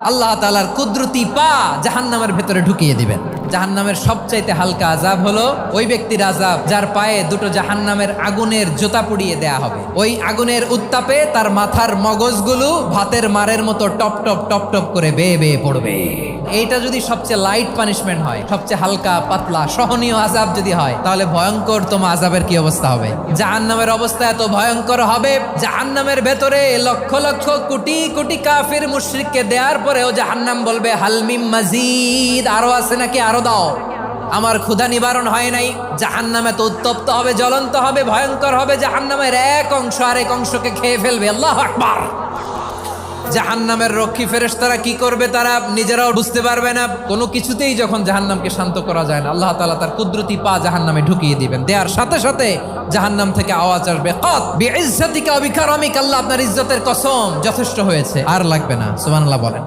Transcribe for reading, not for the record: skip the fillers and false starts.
আল্লাহ তাআলার কুদরতি পা জাহান্নামের ভেতরে ঢুকিয়ে দিবেন। জাহান্নামের সবচাইতে হালকা আযাব হলো ওই ব্যক্তির আযাব যার পায়ে দুটো জাহান্নামের আগুনের জুতা পুড়িয়ে দেয়া হবে। ওই আগুনের উত্তাপে তার মাথার মগজগুলো ভাতের মারের মতো টপ টপ টপ টপ করে বেয়ে বেয়ে পড়বে। এইটা যদি সবচেয়ে লাইট পানিশমেন্ট হয়, সবচেয়ে হালকা পাতলা সহনীয় আযাব যদি হয়, তাহলে ভয়ঙ্কর তোমার আযাবের কি অবস্থা হবে? জাহান্নামের অবস্থা এত ভয়ঙ্কর হবে, জাহান্নামের ভেতরে লক্ষ লক্ষ কোটি কোটি কাফির মুশরিককে দেওয়ার পরেও জাহান্নাম বলবে হালমিম মাজিদ, আরো আছে নাকি, আরো দাও, আমার ক্ষুধা নিবারণ হয় নাই। জাহান্নামে তো উত্তপ্ত হবে, জ্বলন্ত হবে, ভয়ঙ্কর হবে। জাহান্নামের এক অংশ আরেক অংশকে খেয়ে ফেলবে। আল্লাহু আকবার। জাহান্নামের রক্ষী ফেরেশতারা কি করবে তারা নিজেরাও বুঝতে পারবে না। কোনো কিছুতেই যখন জাহান্নামকে শান্ত করা যায় না, আল্লাহ তাআলা তার কুদরতি পা জাহান্নামে ঢুকিয়ে দিবেন। দেওয়ার সাথে সাথে জাহান্নাম থেকে আওয়াজ আসবে, কাত বিইজ্জাতিকা ওয়া বিকারামিকা, আল্লাহ আপনার ইজ্জতের কসম, যথেষ্ট হয়েছে, আর লাগবে না। সুবহানাল্লাহ বলেন।